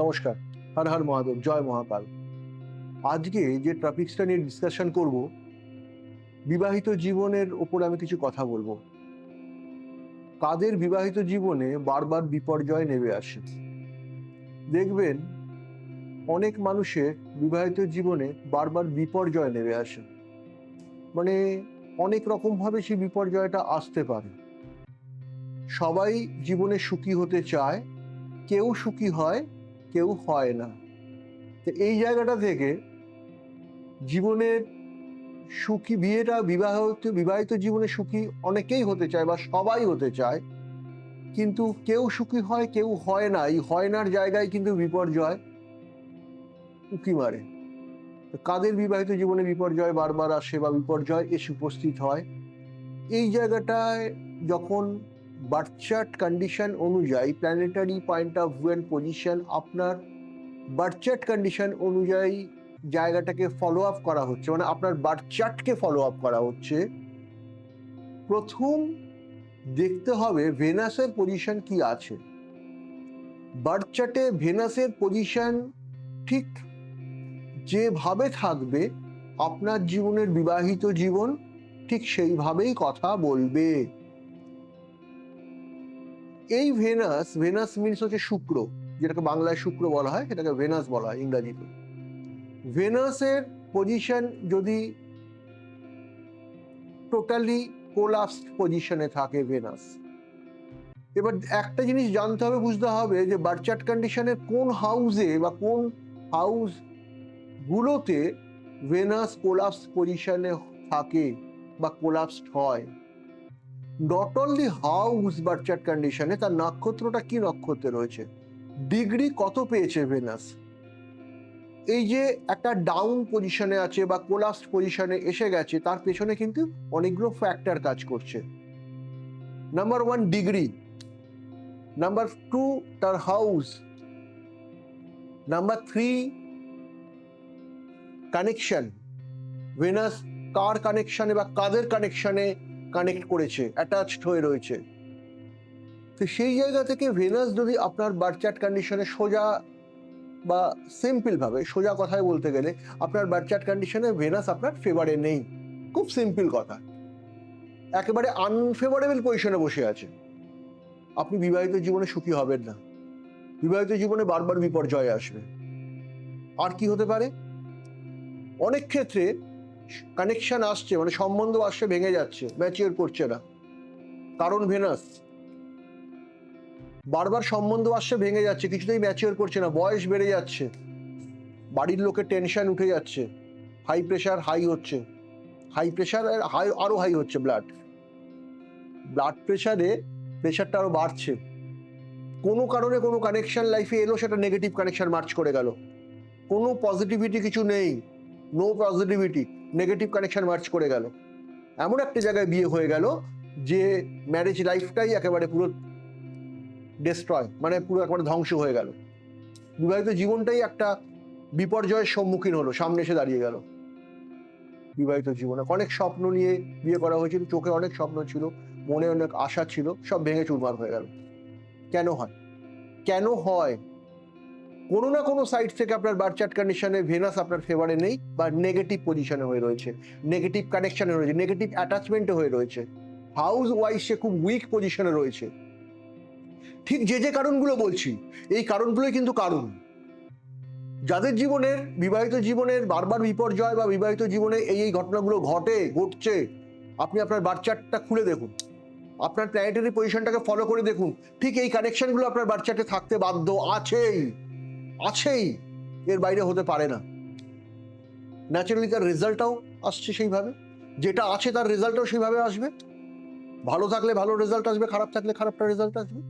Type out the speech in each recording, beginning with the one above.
নমস্কার। হর হর মহাদেব, জয় মহাকাল। আজকে যে টপিকসটা নিয়ে ডিসকাশন করব, বিবাহিত জীবনের ওপরে আমি কিছু কথা বলবো। কাদের বিবাহিত জীবনে বারবার বিপর্যয় নেমে আসে? দেখবেন অনেক মানুষের বিবাহিত জীবনে বারবার বিপর্যয় নেমে আসে, মানে অনেক রকমভাবে সেই বিপর্যয়টা আসতে পারে। সবাই জীবনে সুখী হতে চায়, কেউ সুখী হয়, কেউ হয় না। তো এই জায়গাটা থেকে জীবনের সুখী বিবাহিত জীবনে সুখী অনেকেই হতে চায় বা সবাই হতে চায়, কিন্তু কেউ সুখী হয়, কেউ হয় না। এই হয় নার জায়গায় কিন্তু বিপর্যয় উঁকি মারে। তো কাদের বিবাহিত জীবনে বিপর্যয় বারবার আসে বা বিপর্যয় এসে উপস্থিত হয়, এই জায়গাটায় যখন বার্থ চার্ট কন্ডিশন অনুযায়ী, planetary point of view and position, আপনার বার্থ চার্ট কন্ডিশন অনুযায়ী জায়গাটাকে ফলো আপ করা হচ্ছে, মানে আপনার বার্থ চার্টকে ফলো আপ করা হচ্ছে। প্রথম দেখতে হবে ভেনাসের পজিশন কি আছে। বার্থ চার্টে ভেনাসের পজিশন ঠিক যেভাবে থাকবে, আপনার জীবনের বিবাহিত জীবন ঠিক সেইভাবেই কথা বলবে। এই ভেনাস মিনস হচ্ছে শুক্র, যেটাকে বাংলায় শুক্র বলা হয়, সেটাকে ভেনাস বলা হয় ইংরাজিতে। ভেনাসের পজিশন যদি টোটালি কোলাপসড পজিশনে থাকে ভেনাস, এবার একটা জিনিস জানতে হবে, বুঝতে হবে যে বার্থ চার্ট কন্ডিশনের কোন হাউসে বা কোন হাউস গুলোতে ভেনাস কোলাপস পজিশনে থাকে বা কোলাপসড হয়। Not only house, birth chart কন্ডিশনে তার নক্ষত্রটা কি নক্ষত্রে রয়েছে, ডিগ্রি কত পেয়েছে ভেনাস, এই যে একটা ডাউন পজিশনে আছে বা কোলাপসড পজিশনে এসে গেছে, তার পেছনে কিন্তু অনেকগুলো ফ্যাক্টর কাজ করছে। নাম্বার 1 ডিগ্রি, নাম্বার 2 তার হাউস, নাম্বার 3 কানেকশন, ভেনাস কার কানেকশনে বা কাদের কানেকশনে কানেক্ট করেছে, অ্যাটাচড হয়ে রয়েছে। তো সেই জায়গা থেকে ভেনাস যদি আপনার বার্থ চার্ট কন্ডিশনে সোজা বা সিম্পল ভাবে, সোজা কথায় বলতে গেলে, আপনার বার্থ চার্ট কন্ডিশনে ভেনাস আপনার ফেভারে নেই, খুব সিম্পল কথা, একেবারে আনফেভারেবল পজিশনে বসে আছে, আপনি বিবাহিত জীবনে সুখী হবেন না। বিবাহিত জীবনে বারবার বিপর্যয় আসবে। আর কি হতে পারে? অনেক ক্ষেত্রে কানেকশন আসছে, মানে সম্বন্ধ আসছে, ভেঙে যাচ্ছে, ম্যাচিওর করছে না, কারণ ভেনাস। বারবার সম্বন্ধ আসছে, ভেঙে যাচ্ছে, কিছুতেই ম্যাচিওর করছে না, বয়স বেড়ে যাচ্ছে, বাড়ির লোকের টেনশন উঠে যাচ্ছে, হাই প্রেশার হাই হচ্ছে, হাই প্রেশার হাই আরো হাই হচ্ছে, ব্লাড প্রেশারটা আরো বাড়ছে। কোনো কারণে কোনো কানেকশন লাইফে এলো, সেটা নেগেটিভ কানেকশন মার্চ করে গেল, কোনো পজিটিভিটি কিছু নেই, no positivity, negative connection march করে গেল, এমন একটা জায়গায় বিয়ে হয়ে গেল যে ম্যারেজ লাইফটাই একেবারে পুরো ডেস্ট্রয়, মানে পুরো একেবারে ধ্বংস হয়ে গেল। বিবাহিত জীবনটাই একটা বিপর্যয়ের সম্মুখীন হলো, সামনে এসে দাঁড়িয়ে গেল। বিবাহিত জীবনে অনেক স্বপ্ন নিয়ে বিয়ে করা হয়েছিল, চোখে অনেক স্বপ্ন ছিল, মনে অনেক আশা ছিল, সব ভেঙে চুরমার হয়ে গেল। কেন হয়? কেন হয়? কোনো না কোনো সাইড থেকে আপনার বার্থ চার্ট কন্ডিশনে ভেনাস আপনার ফেভারে নেই বা নেগেটিভ পজিশনে হয়ে রয়েছে, নেগেটিভ কানেকশনে রয়েছে, নেগেটিভ অ্যাটাচমেন্টে হয়ে রয়েছে, হাউস ওয়াইজ সে খুব উইক পজিশনে রয়েছে। ঠিক যে কারণগুলো বলছি, এই কারণগুলোই কিন্তু কারণ। যাদের জীবনের বিবাহিত জীবনের বারবার বিপর্যয় বা বিবাহিত জীবনে এই ঘটনাগুলো ঘটছে, আপনি আপনার বার্থ চার্টটা খুলে দেখুন, আপনার প্ল্যানেটারি পজিশনটাকে ফলো করে দেখুন, ঠিক এই কানেকশনগুলো আপনার বার্থ চার্টে থাকতে বাধ্য, আছেই, এর বাইরে হতে পারে না। ন্যাচারালি তার রেজাল্টটাও আসছে সেইভাবে, যেটা আছে তার রেজাল্টটাও সেইভাবে আসবে। ভালো থাকলে ভালো রেজাল্ট আসবে, খারাপ থাকলে খারাপটা রেজাল্ট আসবে।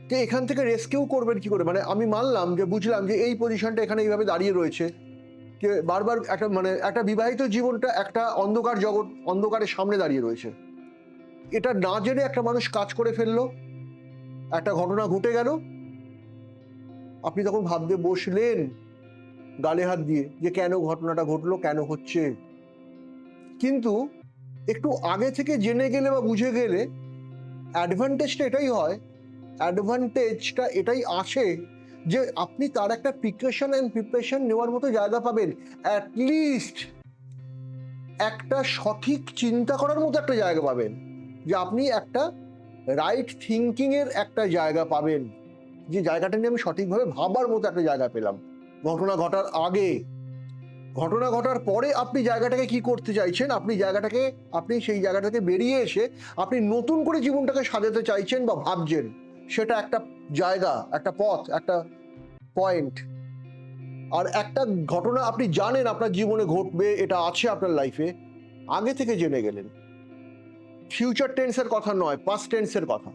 তো এখান থেকে রেস্কিউ করবেন কি করে? মানে আমি মানলাম যে, বুঝলাম যে এই পজিশনটা এখানে এইভাবে দাঁড়িয়ে রয়েছে, যে বারবার একটা বিবাহিত জীবনটা একটা অন্ধকার জগৎ, অন্ধকারের সামনে দাঁড়িয়ে রয়েছে। এটা না জেনে একটা মানুষ কাজ করে ফেললো, একটা ঘটনা ঘটে গেল, আপনি তখন ভাবতে বসলেন গালে হাত দিয়ে যে কেন ঘটনাটা ঘটলো, কেন হচ্ছে। কিন্তু একটু আগে থেকে জেনে গেলে বা বুঝে গেলে অ্যাডভান্টেজটা এটাই আসে যে আপনি তার একটা প্রিকশন অ্যান্ড প্রিপারেশন নেওয়ার মতো জায়গা পাবেন, অ্যাটলিস্ট একটা সঠিক চিন্তা করার মতো একটা জায়গা পাবেন, যে আপনি একটা রাইট থিঙ্কিং এর একটা জায়গা পাবেন, যে জায়গাটা নিয়ে আমি সঠিকভাবে ভাবার মতো একটা জায়গা পেলাম। ঘটনা ঘটার আগে, ঘটনা ঘটার পরে আপনি জায়গাটাকে কি করতে চাইছেন, আপনি সেই জায়গাটাকে বেরিয়ে এসে আপনি নতুন করে জীবনটাকে সাজাতে চাইছেন বা ভাবছেন, সেটা একটা জায়গা, একটা পথ, একটা পয়েন্ট। আর একটা ঘটনা আপনি জানেন আপনার জীবনে ঘটবে, এটা আছে আপনার লাইফে, আগে থেকে জেনে গেলেন। ফিউচার টেন্সের কথা নয়, পাস্ট টেন্সের কথা।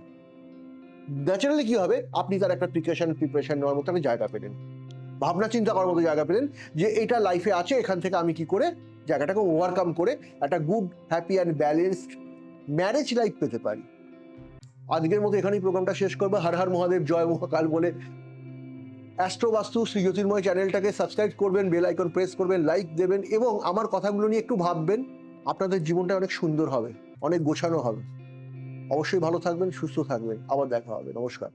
ন্যাচারালি কি হবে, আপনি তার একটা প্রিপারেশন নেওয়ার মতো একটা জায়গা পেলেন, ভাবনা চিন্তা করার মতো জায়গা পেলেন, যে এটা লাইফে আছে, এখান থেকে আমি কি করে জায়গাটাকে ওভারকাম করে একটা good, happy and balanced marriage life পেতে পারি। আজকের মতো এখানেই প্রোগ্রামটা শেষ করবো। হর হর মহাদেব, জয় মহাকাল বলে অ্যাস্ট্রো বাস্তু শ্রী জ্যোতির্ময় চ্যানেলটাকে সাবস্ক্রাইব করবেন, বেল আইকন প্রেস করবেন, লাইক দেবেন এবং আমার কথাগুলো নিয়ে একটু ভাববেন। আপনাদের জীবনটা অনেক সুন্দর হবে, অনেক গোছানো হবে। অবশ্যই ভালো থাকবেন, সুস্থ থাকবেন, আবার দেখা হবে। নমস্কার।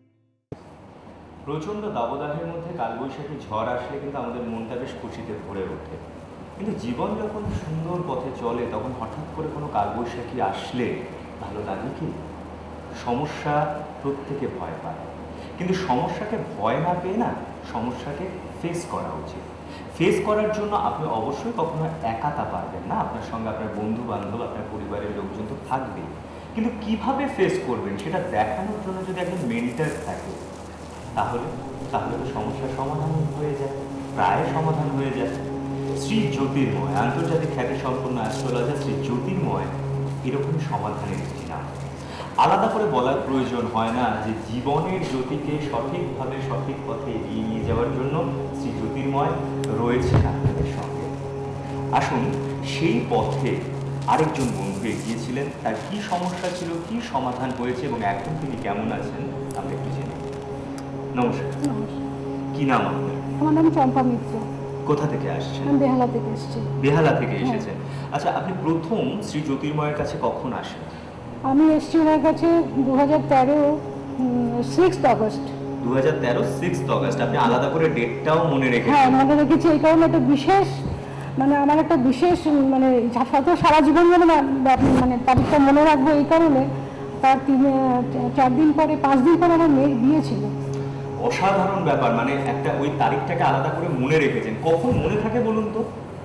প্রচণ্ড দাবদাহের মধ্যে কালবৈশাখী ঝড় আসলে কিন্তু আমাদের মনটা বেশ খুশিতে ভরে ওঠে, কিন্তু জীবন যখন সুন্দর পথে চলে তখন হঠাৎ করে কোনো কালবৈশাখী আসলে ভালো লাগে কি? সমস্যা প্রত্যেকে ভয় পায়, কিন্তু সমস্যাকে ভয় না পেয়ে না, সমস্যাকে ফেস করা উচিত। ফেস করার জন্য আপনি অবশ্যই কখনো একা তা পারবেন না, আপনার সঙ্গে আপনার বন্ধু বান্ধব, আপনার পরিবারের লোকজন তো থাকবেই, কিন্তু কিভাবে ফেস করবেন সেটা দেখানোর জন্য যদি একজন মেন্টর থাকে তাহলে তাহলে তো সমস্যার সমাধান হয়ে যায়, প্রায় সমাধান হয়ে যায়। শ্রী জ্যোতির্ময়, আন্তর্জাতিক খ্যাতি সম্পন্ন অ্যাস্ট্রোলজার শ্রী জ্যোতির্ময় এরকম সমাধানের একটি নাম। আলাদা করে বলার প্রয়োজন হয় না যে জীবনের জ্যোতিকে সঠিকভাবে সঠিক পথে এগিয়ে নিয়ে যাওয়ার জন্য শ্রী জ্যোতির্ময় রয়েছে আপনাদের সঙ্গে। আসুন সেই পথে আরেকজন বন্ধু এগিয়েছিলেন, তার কি সমস্যা ছিল, কি সমাধান হয়েছে এবং এখন তিনি কেমন আছেন আমরা একটু জেনে। নমস্কার। কি নাম আপনার? আমার নাম চম্পা মিত্র। কোথা থেকে আসছেন? আমি বেহালা থেকে এসেছি। বেহালা থেকে এসেছেন। আচ্ছা, আপনি প্রথম শ্রী জ্যোতির্ময়ের কাছে কখন আসেন? আমি এসেছি ওনার কাছে 2013 6 আগস্ট। 2013 6 আগস্ট। আপনি আলাদা করে ডেটটাও মনে রেখেছেন? হ্যাঁ, মনে রেখেছি এই কারণে একটা বিশেষ, মানে আমার একটা বিশেষ, মানে সারা জীবন মানে তারিখটা মনে রাখবো এই কারণে। তার 4 দিন পরে 5 দিন পরে আমার মেয়ের বিয়ে ছিল। অসাধারণ ব্যাপার, মানে একটা ওই তারিখটাকে আলাদা করে মনে রেখেছেন। কখন মনে থাকে বলুন তো?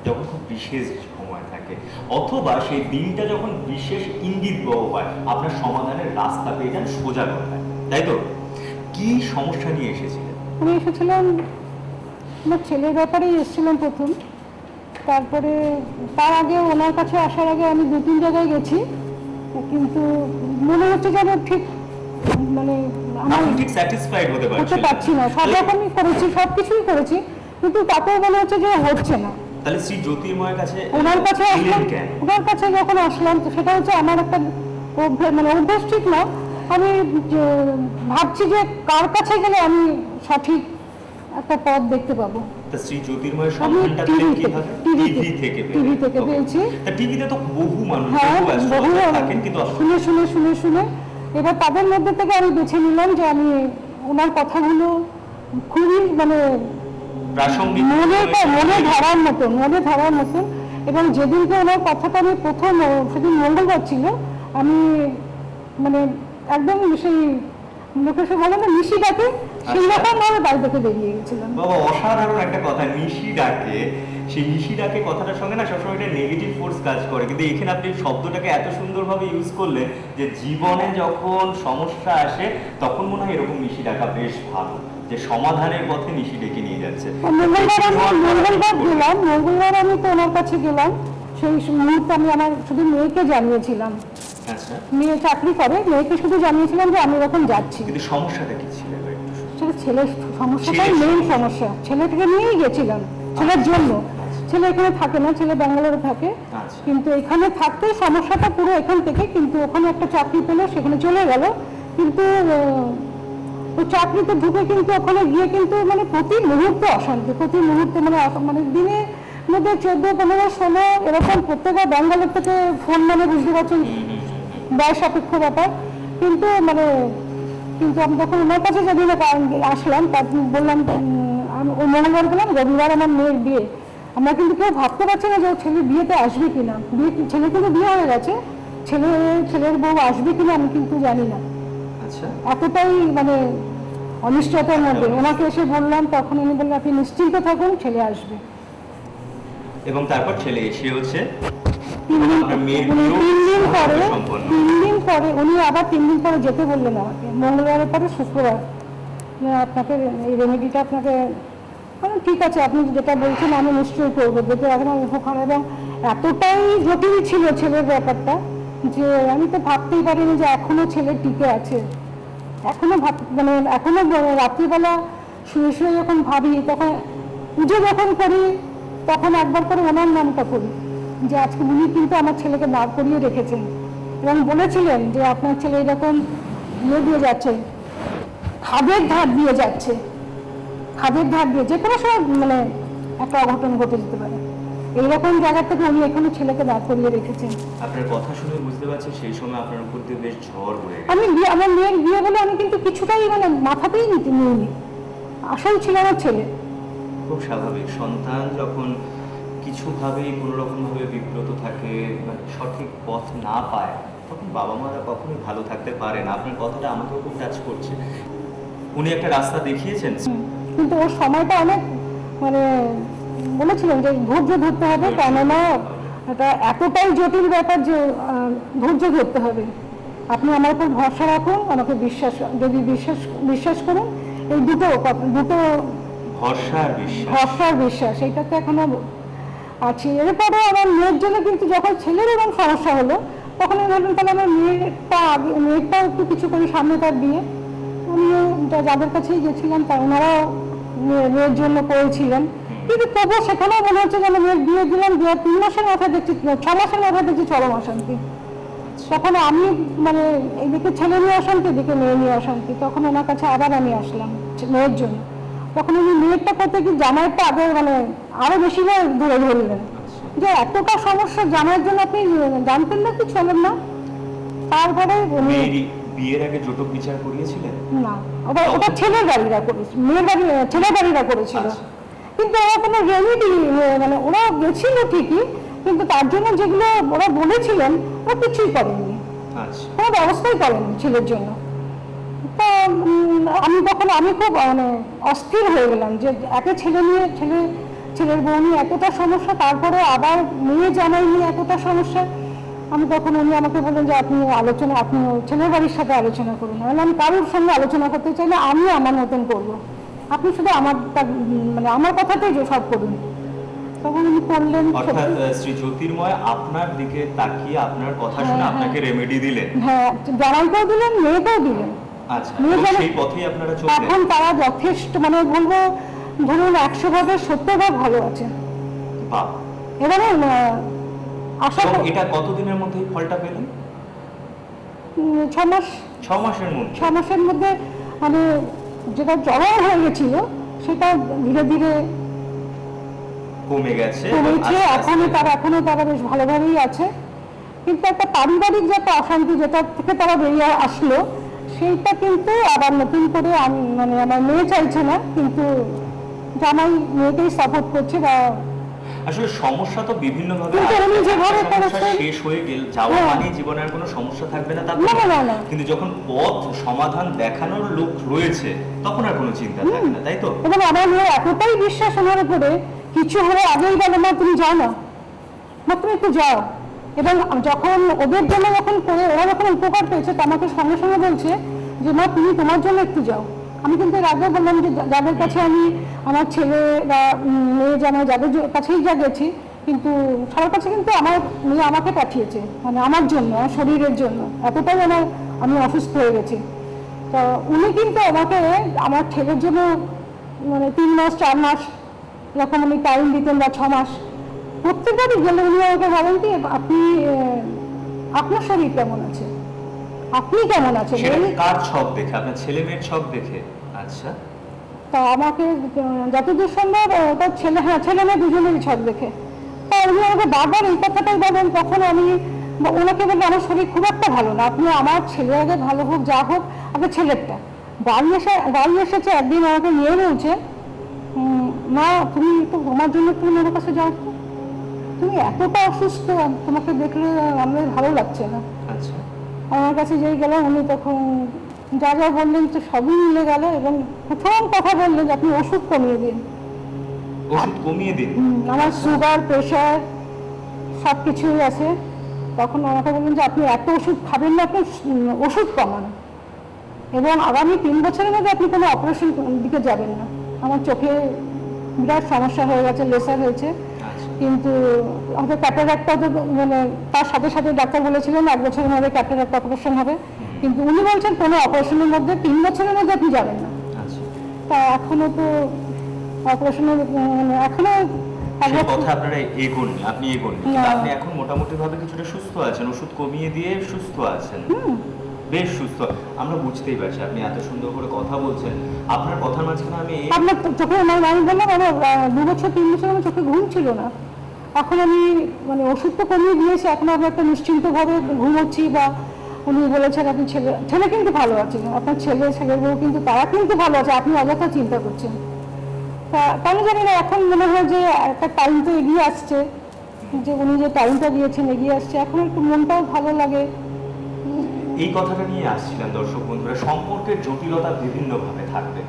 যখন খুব বিশেষ সময় থাকে, অথবা সেই দিনটা যখন বিশেষ ইঙ্গিতবহ হয়, আপনার সমাধানের রাস্তা পেয়ে যান সোজা কথায়, তাই তো? কি সমস্যা নিয়ে এসেছিলেন? আমি এসেছিলাম আমার ছেলের ব্যাপারেই এসেছিলাম প্রথম। তারপরে তার আগে ওনার কাছে আসার আগে আমি 2-3 জায়গায় গেছি, কিন্তু মনে হচ্ছে যেন ঠিক, মানে আমার ঠিক স্যাটিসফাইড হতে পারছি না। সব রকমই করেছি, সব কিছুই করেছি, কিন্তু তাতেও মনে হচ্ছে যে হচ্ছে না। তাহলে শ্রী জ্যোতির্ময়ের কাছে ওনার কাছে আসলাম, ওনার কাছে যখন আসলাম সেটা হচ্ছে আমার একটা মানে অভ্যাস ঠিক না। আমি ভাবছি যে কার কাছে গেলে আমি সঠিক একটা পথ দেখতে পাবো। শ্রী জ্যোতির্ময়ের সন্ধানটা কিভাবে? টিভি থেকে পেয়েছি। তা টিভিতে তো বহু মানুষ থাকেন, কিন্তু শুনে এবার তাদের মধ্যে থেকে আমি বেছে নিলাম যে আমি ওনার কথাগুলো খুবই মানে প্রাসঙ্গিক, মনে ধরার মতন। এবং যেদিনকে ওনার কথাটা আমি প্রথম, সেদিন মঙ্গলবার ছিল, আমি মানে একদম সেই লোকে সে বলে না নিশি ডাকে, সেই রকম ভাবে বাড়ি থেকে বেরিয়ে গেছিলাম। বাবা, অসাধারণ একটা কথা, নিশি ডাকে। সেই নিশি ডাকে কথাটার সঙ্গে না সবসময় একটা নেগেটিভ ফোর্স কাজ করে, কিন্তু এখানে আপনি শব্দটাকে এত সুন্দরভাবে ইউজ করলেন যে জীবনে যখন সমস্যা আসে তখন মনে হয় এরকম নিশি ডাকা বেশ ভালো, যে সমাধানের পথে নিশি ডেকে নিয়ে যাচ্ছে। মঙ্গলবার আমি তো ওনার কাছে গেলাম, সেই মুহূর্তে আমি আমার শুধু মেয়েকে জানিয়েছিলাম। আচ্ছা, মেয়ে চাকরি করে, মেয়েকে শুধু জানিয়েছিলাম যে আমি এরকম যাচ্ছি। কিন্তু সমস্যাটা কি ছিল? সেটা ছেলের সমস্যাটাই মেইন সমস্যা। ছেলেটাকে নিয়েই গেছিলাম ছেলের জন্য। ছেলে এখানে থাকে না, ছেলে ব্যাঙ্গালোরে থাকে, কিন্তু এখানে থাকতে সমস্যাটা পুরো এখান থেকে। কিন্তু ওখানে একটা চাকরি পেলে সেখানে চলে গেল, কিন্তু ওই চাকরিতে ঢুকে কিন্তু ওখানে গিয়ে কিন্তু মানে প্রতি মুহূর্তে অশান্তি, প্রতি মুহূর্তে মানে দিনে মধ্যে 14, 15, 16 এরকম প্রত্যেকটা ব্যাঙ্গালোর থেকে ফোন, মানে বুঝতে পারছেন ব্যয় সাপেক্ষ ব্যাপার। কিন্তু মানে কিন্তু আমি যখন ওনার কাছে যেদিন আসলাম তখন বললাম আমি ওই মঙ্গলবার গেলাম, রবিবার আমার মেয়ের বিয়ে। আমরা কিন্তু কেউ ভাবতে পারছি না যে ছেলে বিয়েতে আসবে কিনা, ছেলে কিন্তু বিয়ে হয়ে গেছে, ছেলের বউ আসবে কিনা আমি কিন্তু জানি না। আচ্ছা, এতটাই মানে অনিশ্চয়তার মধ্যে ওনাকে এসে বললাম, তখন উনি বললেন আপনি নিশ্চিন্ত থাকুন, ছেলে আসবে। এবং তারপর ছেলে এসে হচ্ছে 3 দিন আপনার মেয়ের উনি বিয়েও 3 দিন পরে সম্পন্ন। 3 দিন পরে উনি আবার 3 দিন পরে যেতে বললেন আমাকে, মঙ্গলবারের পরে শুক্রবার, যে আপনাকে এই রেমেডিটা আপনাকে, মানে ঠিক আছে আপনি যেটা বলছেন আমি নিশ্চয়ই করবো, যেতে এখন উপকার। এবং এতটাই জটিল ছিল ছেলের ব্যাপারটা যে আমি তো ভাবতেই পারিনি যে এখনো ছেলে টিকে আছে। এখনো মানে এখনো রাত্রিবেলা শুয়ে শুয়ে যখন ভাবি, তখন পুজো যখন করি তখন একবার করে ওনার নামটা করি, যে আজকে উনি কিন্তু আমার ছেলেকে দাঁড় করিয়ে রেখেছেন এবং বলেছিলেন যে আপনার ছেলে এরকম ইয়ে দিয়ে যাচ্ছে, খাদের ধার দিয়ে যাচ্ছে, খাদের ধার দিয়ে যে কোনো সময় মানে একটা অঘটন ঘটে যেতে পারে, এইরকম জায়গা থেকে উনি এখনো ছেলেকে দাঁড় করিয়ে রেখেছেন। আপনার কথা শুনে বুঝতে পারছি সেই সময় আপনার উপর দিয়ে বেশ ঝড় বয়ে গেছে। আমি আমার মেয়ের বিয়ে বলে আমি কিন্তু কিছুটাই মানে মাথাতেই নিইনি, আসল ছিল আমার ছেলে। খুব স্বাভাবিক, সন্তান যখন কিছুভাবেই কোনো রকমভাবে বিব্রত থাকে, মানে সঠিক পথ না পায়, তখন বাবা মারা কখনোই ভালো থাকতে পারে না। আপনার কথাটা আমাকেও খুব টাচ করছে। উনি একটা রাস্তা দেখিয়েছেন, কিন্তু ওর সময়টা অনেক মানে বলেছিলেন যে ধৈর্য ধরতে হবে, কেননা এটা এতটাই জটিল ব্যাপার যে ধৈর্য ধরতে হবে। আপনি আমার উপর ভরসা রাখুন, আমাকে যদি বিশ্বাস করুন, এই দুটো ভরসা আর বিশ্বাস। ভরসা আর বিশ্বাস, এইটা তো এখনো আছে। এরপরে আমার মেয়ের জন্য কিন্তু যখন ছেলের এরকম সমস্যা হলো, তখন আমি ভাবলাম তাহলে আমার মেয়েরটাও একটু কিছু করি, সামনে তার বিয়ে। আমিও যাদের কাছেই গেছিলাম তা ওনারাও মেয়ের জন্য করেছিলেন, কিন্তু তবুও সেখানেও মনে হচ্ছে যেন মেয়ের বিয়ে দিলাম, 3 মাসের মাথায় দেখছি, 6 মাসের মাথায় দেখছি চরম অশান্তি। তখন আমি মানে এইদিকে ছেলে নিয়ে অশান্তি, এদিকে মেয়ে নিয়ে অশান্তি। তখন ওনার কাছে আবার আমি আসলাম মেয়ের জন্য। তখন উনি মেয়েরটা করতে কি জামাইটা আগে মানে আরো বেশি ধরে ধরলেন যে এতটা সমস্যা জামাইয়ের জন্য আপনি জানতেন না, কি চলেন না। তারপরে বিয়ের আগে জটক বিচার করিয়েছিলেন না, ওটা ছেলের বাড়িরা করেছিল, মেয়ের বাড়ি ছেলের বাড়িরা করেছিল। কিন্তু ওরা কোনো রেমেডি মানে ওরা গেছিল ঠিকই, কিন্তু তার জন্য যেগুলো ওরা বলেছিলেন ওরা কিছুই করেননি, কোনো ব্যবস্থাই করেননি ছেলের জন্য। তা আমি খুব মানে অস্থির হয়ে গেলাম যে একে ছেলের বউ নিয়ে এতটা সমস্যা, তারপরে আবার মেয়ে জামাই নিয়ে এতটা সমস্যা। আমি তখন উনি আমাকে বললেন যে আপনি ছেলের বাড়ির সাথে আলোচনা করুন। আমি কারোর সঙ্গে আলোচনা করতে চাইলে আমি আমার মতন করবো, আপনি শুধু মানে আমার কথাতেই সব করুন। তখন উনি করলেন। অর্থাৎ শ্রী জ্যোতির্ময় আপনার দিকে তাকিয়ে আপনার কথা শুনে আপনাকে রেমেডি দিলেন। হ্যাঁ, জামাইকেও দিলেন, মেয়েকেও দিলেন। আচ্ছা, সেই পথেই আপনারা চললেন। এখন তারা যথেষ্ট মানে বলবো ধরুন 100 ভাগের 70 ভাগ ভালো আছে। বাহ। এবারে আশা করি এটা কতদিনের মধ্যে ফলটা পেলেন? 6 মাস। 6 মাসের মধ্যে? 6 মাসের মধ্যে মানে যেটা জড়ো হয়ে গেছিল সেটা ধীরে ধীরে কমে গেছে। এখনো তারা বেশ ভালোভাবেই আছে, কিন্তু একটা পারিবারিক যে একটা অশান্তি যেটা থেকে তারা বেরিয়ে আসলো, সেইটা কিন্তু আবার নতুন করে মানে আমার মেয়ে চাইছে না, কিন্তু জামাই মেয়েকেই সাপোর্ট করছে। বা আসলে সমস্যা তো বিভিন্ন ভাবে শেষ হয়ে গেল যাওয়া মানে জীবনের কোনো সমস্যা থাকবে না তা না, কিন্তু যখন পথ সমাধান দেখানোর লোক রয়েছে তখন আর কোনো চিন্তা থাকে না, তাই তো? এবং আমার মেয়ের এতটাই বিশ্বাস ওনার উপরে, কিছু হলে আগেই বলে না তুমি যাও না, তুমি একটু যাও। এবং যখন ওদের জন্য যখন করে ওরা যখন উপকার পেয়েছে, আমাকে সঙ্গে সঙ্গে বলছে যে মা তুমি তোমার জন্য একটু যাও। আমি কিন্তু এর আগে বললাম যে যাদের কাছে আমি আমার ছেলে বা মেয়ে জামাই যাদের কাছেই যা গেছি, কিন্তু সবার কাছে কিন্তু আমার মেয়ে আমাকে পাঠিয়েছে, মানে আমার জন্য, আমার শরীরের জন্য। এতটাই আমি অসুস্থ হয়ে গেছি। তো উনি কিন্তু আমাকে আমার ছেলের জন্য মানে 3 মাস 4 মাস এরকম উনি টাইম দিতেন, বা 6 মাস। প্রত্যেকবারই গেলে উনি আমাকে বলেন কি আপনার শরীর কেমন আছে, আপনি কেমন আছেন। কার ছক দেখে? আপনার ছেলে মেয়ের ছক দেখে? আচ্ছা। তা আমাকে যতদূর সম্ভব তার ছেলে মেয়ে দুজনেরই ছক দেখে। তা উনি আমাকে বারবার এই কথাটাই বলেন। তখন আমি বা ওনাকে বললে আমার শরীর খুব একটা ভালো না, আপনি আমার ছেলে আগে ভালো হোক যা হোক, আপনার ছেলেরটা। বাড়ি এসেছে একদিন আমাকে নিয়ে বলছে, মা তুমি তো তোমার জন্য একটু ওনার কাছে যাও তো, তুমি এতটা অসুস্থ, তোমাকে দেখলে আমাদের ভালো লাগছে না। আচ্ছা, আমার কাছে যেই গেলাম উনি তখন যা যা বললেন তো সবই মিলে গেল, এবং প্রথম কথা বললেন যে আপনি ওষুধ কমিয়ে দিন। ওষুধ কমিয়ে দিন। আমার সুগার, প্রেশার সব কিছুই আছে। তখন আমাকে বললেন যে আপনি এত ওষুধ খাবেন না, আপনি ওষুধ কমান, এবং আগামী 3 বছরের মধ্যে আপনি কোনো অপারেশন দিকে যাবেন না। আমার চোখে বিরাট সমস্যা হয়ে গেছে, লেসার হয়েছে, আচ্ছা, কিন্তু হয়তো ক্যাটারাক্টটা মানে তার সাথে সাথে ডাক্তার বলেছিলেন 1 বছরের মধ্যে ক্যাটারাক্ট অপারেশন হবে, কিন্তু উনি বলছেন কোনো অপারেশনের মধ্যে 3 বছরের মধ্যে আপনি যাবেন না। আচ্ছা। তা এখনো তো অপারেশনের মানে এখনো সেই কথা আপনারা এগোননি, আপনি এগোননি, কিন্তু আপনি এখন মোটামুটি ভাবে কিছুটা সুস্থ আছেন, ওষুধ কমিয়ে দিয়ে সুস্থ আছেন, বেশ সুস্থ। আমরা বুঝতেই পারছি আপনি এত সুন্দর করে কথা বলছেন, আপনার কথার মাঝখানে আমি আপনার চোখে আমি বললাম আমার 2 বছর 3 বছর আমার চোখে ঘুম ছিল না, এখন আমি মানে ওষুধ তো কমিয়ে দিয়েছি, এখন আমি একটা নিশ্চিন্তভাবে ঘুমোচ্ছি। বা উনি বলেছেন আপনি ছেলে কিন্তু ভালো আছে, আপনার ছেলের বউ কিন্তু তারা কিন্তু ভালো আছে, আপনি অযথা চিন্তা করছেন। তা কেন জানি না এখন মনে হয় যে একটা টাইম তো এগিয়ে আসছে, যে উনি যে টাইমটা দিয়েছেন এগিয়ে আসছে, এখন একটু মনটাও ভালো লাগে। এই কথাটা নিয়ে আসছিলাম দর্শক বন্ধুরা, সম্পর্কের জটিলতা বিভিন্নভাবে থাকবে।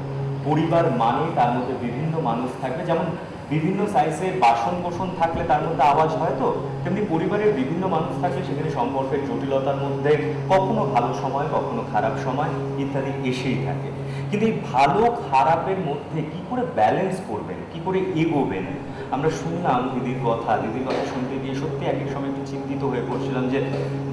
পরিবার মানে তার মধ্যে বিভিন্ন মানুষ থাকবে, যেমন বিভিন্ন সাইজের বাসন কোসন থাকলে তার মধ্যে আওয়াজ হয়, তো তেমনি পরিবারের বিভিন্ন মানুষ থাকলে সেখানে সম্পর্কের জটিলতার মধ্যে কখনো ভালো সময়, কখনো খারাপ সময় ইত্যাদি এসেই থাকে। কিন্তু এই ভালো খারাপের মধ্যে কি করে ব্যালেন্স করবেন, কি করে এগোবেন? আমরা শুনলাম দিদির কথা শুনতে গিয়ে সত্যি এক এক সময় একটু চিন্তিত হয়ে পড়ছিলাম যে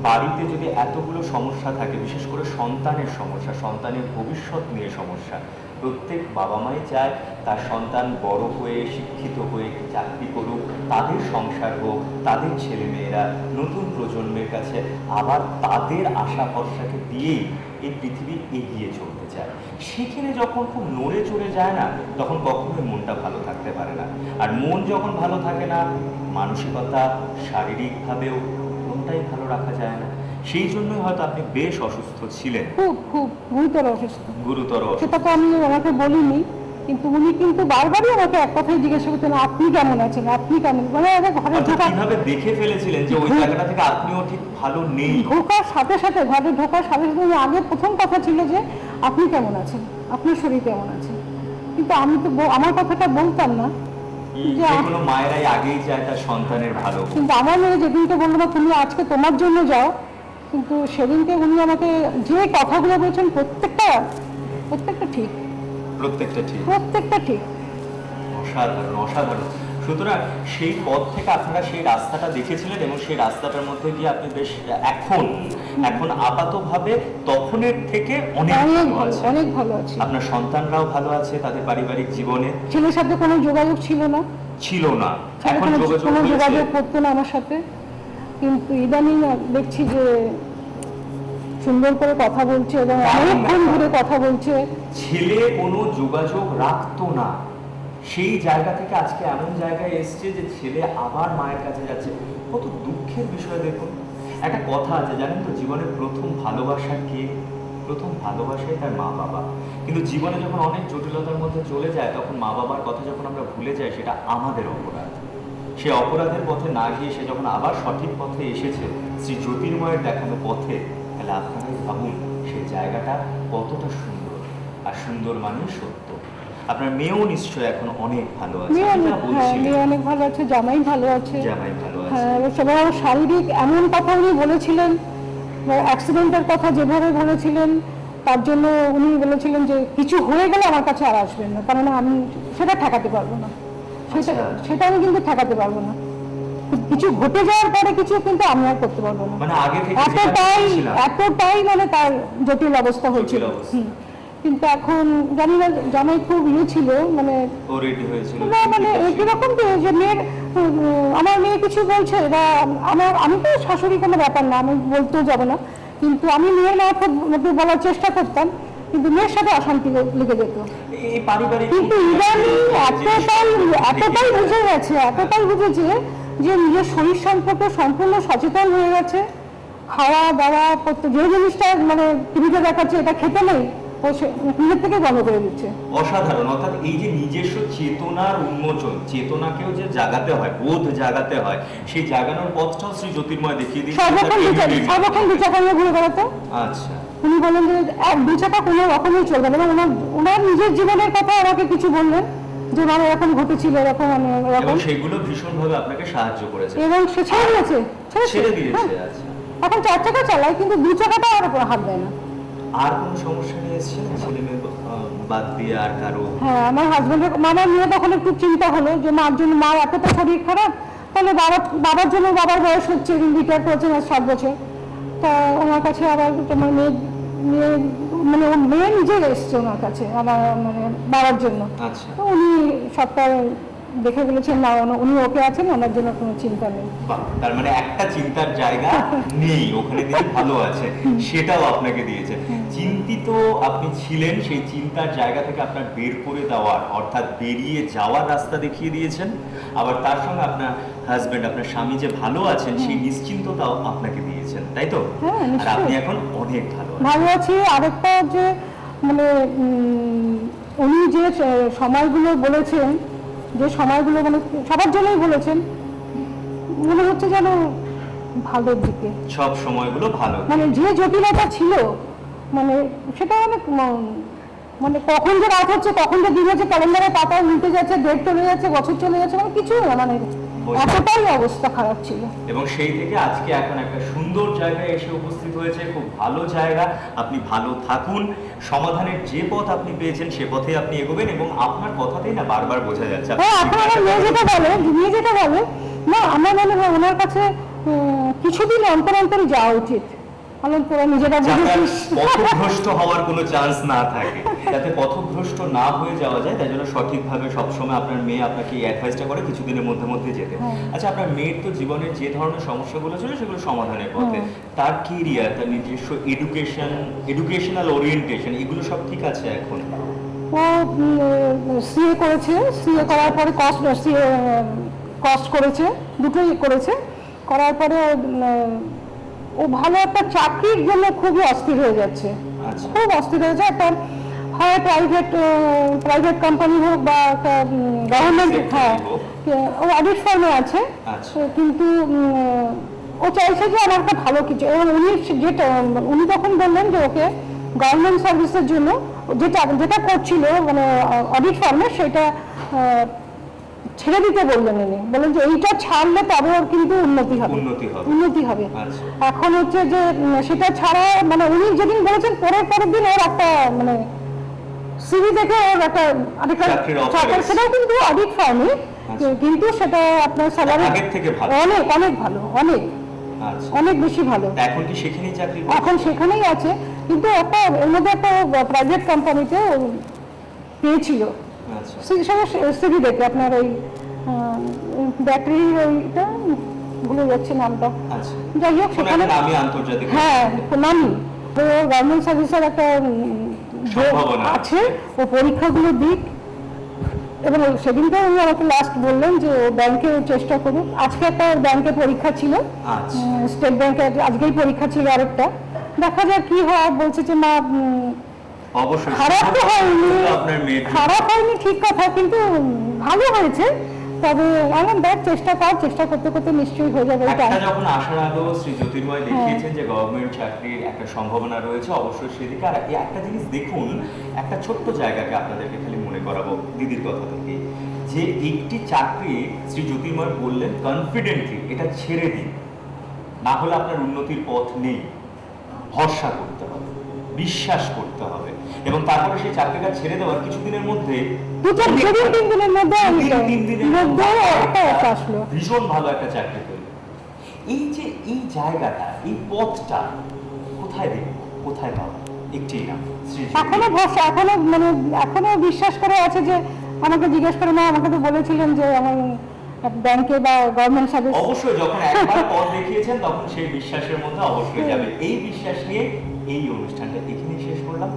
বাড়িতে যদি এতগুলো সমস্যা থাকে, বিশেষ করে সন্তানের সমস্যা, সন্তানের ভবিষ্যৎ নিয়ে সমস্যা, প্রত্যেক বাবা মাই চায় তার সন্তান বড় হয়ে শিক্ষিত হয়ে চাকরি করুক, তাদের সংসার হোক, তাদের ছেলেমেয়েরা নতুন প্রজন্মের কাছে আবার তাদের আশা ভরসাকে দিয়েই এই পৃথিবী এগিয়ে চলতে চায়। সেখানে যখন খুব নড়ে চড়ে যায় না, তখন কখনোই মনটা ভালো থাকতে পারে না। আর মন যখন ভালো থাকে না, মানসিকতা শারীরিকভাবেও কোনটাই ভালো রাখা যায় না। সেই জন্যই হয়তো আপনি বেশ অসুস্থ ছিলেন, খুব খুব গুরুতর অসুস্থ। সেটা তো আমি ওনাকে বলিনি, কিন্তু উনি কিন্তু বারবারই আমাকে এক কথাই জিজ্ঞাসা করতেন আপনি কেমন আছেন, আপনি কেমন, মানে ঘরে ঢোকার কিভাবে দেখে ফেলেছিলেন যে ওই জায়গাটা থেকে আপনিও ঠিক ভালো নেই? ঢোকার সাথে সাথে ঘরে ঢোকার সাথে সাথে আগে প্রথম কথা ছিল যে আপনি কেমন আছেন, আপনার শরীর কেমন আছে, কিন্তু আমি তো আমার কথাটা বলতাম না। কোনো মায়েরাই আগেই চায় তার সন্তানের ভালো, কিন্তু আমার মেয়ে যেদিনকে বললো না তুমি আজকে তোমার জন্য যাও, কিন্তু সেদিনকে উনি আমাকে যে কথাগুলো বলছেন প্রত্যেকটা ঠিক, প্রত্যেকটা ঠিক। অসাধারণ অসাধারণ। সুতরাং সেই পথ থেকে আপনারা সেই রাস্তাটা দেখেছিলেন, এবং সেই রাস্তাটার মধ্যে গিয়ে আপনি বেশ এখন আপাতভাবে তখনের থেকে অনেক ভালো আছে। আপনার সন্তানরাও ভালো আছে, তাদের পারিবারিক জীবনে ছেলের সাথে কোনো যোগাযোগ ছিল না, এখন কোনো যোগাযোগ করতো না আমার সাথে, কিন্তু ইদানিং দেখছি যে সুন্দর করে কথা বলছে এবং অনেকক্ষণ ধরে কথা বলছে। ছেলে কোনো যোগাযোগ রাখতো না, সেই জায়গা থেকে আজকে এমন জায়গায় এসছে যে ছেলে আবার মায়ের কাছে যাচ্ছে। কত দুঃখের বিষয় দেখুন। একটা কথা আছে জানেন তো, জীবনের প্রথম ভালোবাসা কে? প্রথম ভালোবাসাই তার মা বাবা। কিন্তু জীবনে যখন অনেক জটিলতার মধ্যে চলে যায়, তখন মা বাবার কথা যখন আমরা ভুলে যাই, সেটা আমাদের অপরাধ। সে অপরাধের পথে না গিয়ে সে যখন আবার সঠিক পথে এসেছে, শ্রী জ্যোতির্ময়ের দেখানো পথে, তাহলে আপনারাই ভাবুন সেই জায়গাটা কতটা সুন্দর। আর সুন্দর মানে সত্য। আপনার মেয়েও নিশ্চয়ই এখন অনেক ভালো আছে, মেয়ে অনেক ভালো আছে, জামাই ভালো আছে। হ্যাঁ, সবাই শারীরিক এমন কথা উনি বলেছিলেন, অ্যাক্সিডেন্টের কথা যেভাবে বলেছিলেন, তার জন্য উনি বলেছিলেন যে কিছু হয়ে গেলে আমার কাছে আর আসবেন না, কারণ আমি সেটা ঠেকাতে পারবো না, সেটা আমি কিন্তু ঠেকাতে পারবো না। কিছু ঘটে যাওয়ার পরে কিছু কিন্তু আমি আর করতে পারবো না, এতটাই মানে তার জটিল অবস্থা হয়েছিল। কিন্তু এখন জানি না জামাই খুব ছিল, মানে মানে কিরকম যে মেয়ের, আমার মেয়ে কিছু বলছে বা আমি তো শাশুড়ি কোনো ব্যাপার না, আমি বলতেও যাবো না, কিন্তু আমি মেয়ের মধ্যে বলার চেষ্টা করতাম, কিন্তু মেয়ের সাথে অশান্তি লেগে যেত। কিন্তু ইদানিং এতটাই বুঝেছে যে নিজের শরীর সম্পর্কে সম্পূর্ণ সচেতন হয়ে গেছে, খাওয়া দাওয়া করতে যে জিনিসটা মানে টিভিতে দেখাচ্ছে এটা খেতে নেই, ও নিজের থেকে বন্ধ করে দিচ্ছে। অসাধারণ। অর্থাৎ এই যে নিজস্ব চেতনার উন্মোচন, চেতনাকেও যে জাগাতে হয়, বোধ জাগাতে হয়, সেই জাগানোর পথটাও শ্রী জ্যোতির্ময় দেখিয়ে দিয়েছে। সর্বক্ষণ দু চাকা নিয়ে ঘুরে বেড়াতো। আচ্ছা। উনি বলেন যে এক দু চাকা কোনো রকমই চলবে না, এবং ওনার নিজের জীবনের কথা আমাকে কিছু বললেন যে মানে এরকম ঘটেছিল, এরকম আমি এবং এরকম, সেগুলো ভীষণভাবে আপনাকে সাহায্য করেছে। এবং সে ছেড়ে দিয়েছে, ছেড়ে দিয়েছে। আচ্ছা। এখন 4 চাকা চালায় কিন্তু 2 চাকাটা আর হাত দেয় না। আর কোনো সমস্যা নিয়ে এসেছিলেন ছেলে মেয়ে বাদ দিয়ে আর কারো? হ্যাঁ, আমার হাজবেন্ডের মামার নিয়ে তখন একটু চিন্তা হলো যে মার জন্য, মার এতটা শরীর খারাপ, তাহলে বাবার জন্য, বাবার বয়স হচ্ছে, রিটায়ার করেছেন আর 7 বছর, তা ওনার কাছে আবার তোমার মেয়ে মানে ও মেয়ে নিজে এসছে ওনার কাছে আমার মানে বাবার জন্য। আচ্ছা। তো উনি সবটা দেখে বলেছেন না, উনি ওকে আছেন, ওনার জন্য কোনো চিন্তা নেই। তার মানে একটা চিন্তার জায়গা নেই ওখানে, তিনি ভালো আছে, সেটাও আপনাকে দিয়েছে। চিন্তিত আপনি ছিলেন, সেই চিন্তার জায়গা থেকে আপনার বের করে দেওয়ার, অর্থাৎ বেরিয়ে যাওয়ার রাস্তা দেখিয়ে দিয়েছেন। আবার তার সঙ্গে আপনার হাজবেন্ড, আপনার স্বামী যে ভালো আছেন সেই নিশ্চিন্ততাও আপনাকে দিয়েছেন, তাই তো? আর আপনি এখন অনেক ভালো আছি। আরেকটা যে মানে উনি যে সময়গুলো বলেছেন, যে সময়গুলো মানে সবার জন্যই বলেছেন, মনে হচ্ছে যেন ভালোর দিকে, সব সময়গুলো ভালো, মানে যে জটিলতা ছিল মানে সেটা অনেক মানে কখন যে রাত হচ্ছে, কখন যে দিন হচ্ছে, ক্যালেন্ডারে পাতা উল্টে যাচ্ছে, ডেট চলে যাচ্ছে, বছর চলে যাচ্ছে, মানে কিছু না, মানে এতটাই অবস্থা খারাপ ছিল। এবং সেই থেকে আজকে এখন একটা সুন্দর জায়গায় এসে উপস্থিত হয়েছে, খুব ভালো জায়গা। আপনি ভালো থাকুন, সমাধানের যে পথ আপনি পেয়েছেন সে পথে আপনি এগোবেন, এবং আপনার কথাতেই না বারবার বোঝা যাচ্ছে। হ্যাঁ, এখন আমার মেয়ে যেটা বলে না, আমার মনে হয় ওনার কাছে কিছুদিন অন্তর অন্তর যাওয়া উচিত, নিজেরা পথভ্রষ্ট হওয়ার কোনো চান্স না থাকে, যাতে পথভ্রষ্ট না হয়ে যাওয়া যায়, তাই জন্য সঠিকভাবে সবসময় আপনার মেয়ে আপনাকে এই অ্যাডভাইসটা করে কিছুদিনের মধ্যে যেতে। আচ্ছা, আপনার মেয়ের তো জীবনের যে ধরনের সমস্যাগুলো ছিল সেগুলো সমাধানের পথে, তার কেরিয়ার, তার নিজস্ব এডুকেশনাল ওরিয়েন্টেশন, এগুলো সব ঠিক আছে এখন? ও সিএ করেছে, সিএ করার পরে কস্ট করেছে, দুটোই করেছে, করার পরে ও ভালো একটা চাকরির জন্য খুবই অস্থির হয়ে যাচ্ছে, খুব অস্থির হয়ে যায়। একটা হয় প্রাইভেট কোম্পানি হোক বা একটা গভর্নমেন্ট, হ্যাঁ, ও অডিট ফার্মে আছে, কিন্তু ও চাইছে যে আমার একটা ভালো কিছু, এবং উনি তখন বললেন যে ওকে গভর্নমেন্ট সার্ভিসের জন্য যেটা করছিল মানে অডিট ফার্মে, সেটা ছেড়ে দিতে বললেন উনি, বলেন যে এইটা ছাড়লে তবে ওর কিন্তু উন্নতি হবে। এখন হচ্ছে যে সেটা ছাড়া মানে উনি যেদিন বলেছেন পরের দিন ওর একটা মানে সিভি দেখে ওর একটা চাকরি, সেটাও কিন্তু অডিট ফার্মে, কিন্তু সেটা আপনার স্যালারি অনেক ভালো, অনেক বেশি ভালো। এখন কি সেখানেই চাকরি? এখন সেখানেই আছে, কিন্তু একটা এর মধ্যে একটা প্রাইভেট কোম্পানিতে পেয়েছিল। সিভি দেখে আপনার ওই ব্যাটারি, ওইটা ভুলে যাচ্ছে নামটা, যাই হোক সেখানে, হ্যাঁ নামি, গভর্নমেন্ট সার্ভিসের একটা আছে, ও পরীক্ষাগুলো দিক। এবং সেদিনকে উনি আমাকে লাস্ট বললেন যে ও ব্যাংকে চেষ্টা করুক। আজকে একটা ব্যাংকে পরীক্ষা ছিল, স্টেট ব্যাংকে আজকেই পরীক্ষা ছিল আরেকটা, দেখা যাক কি হয়। বলছে যে মা খারাপ হয়নি, ঠিক কথা, কিন্তু ভালো হয়েছে, তবে আমার চেষ্টা করতে করতে নিশ্চয়ই হয়ে যাবে। যখন আসার আগেও শ্রী জ্যোতির্ময় দেখিয়েছেন যে গভর্নমেন্ট চাকরির একটা সম্ভাবনা রয়েছে, অবশ্যই সেদিকে। আর একটা জিনিস দেখুন, একটা ছোট্ট জায়গাকে আপনাদেরকে খালি মনে করাবো দিদির কথা থেকে, যে একটি চাকরি শ্রী জ্যোতির্ময় বললেন কনফিডেন্টলি এটা ছেড়ে দিন, না হলে আপনার উন্নতির পথ নেই। ভরসা করতে হবে, বিশ্বাস করতে হবে, এবং তারপরে সেই চাকরিটা ছেড়ে দেওয়ার কিছুদিনের মধ্যে ভীষণ ভালো একটা চাকরি তৈরি। এই যে এই জায়গাটা, এই পথটা কোথায় দেখব, কোথায় পাবো? একটি নাম, এখনো ভরসা, এখনো বিশ্বাস করে আছে। যে আমাকে জিজ্ঞেস করে, না আমাকে তো বলেছিলেন যে আমার ব্যাংকে বা গভর্নমেন্ট সার্ভিস, অবশ্যই যখন একবার পথ দেখিয়েছেন তখন সেই বিশ্বাসের মধ্যে অবশ্যই যাবে। এই বিশ্বাস নিয়ে এই অনুষ্ঠানটা এখানেই শেষ করলাম।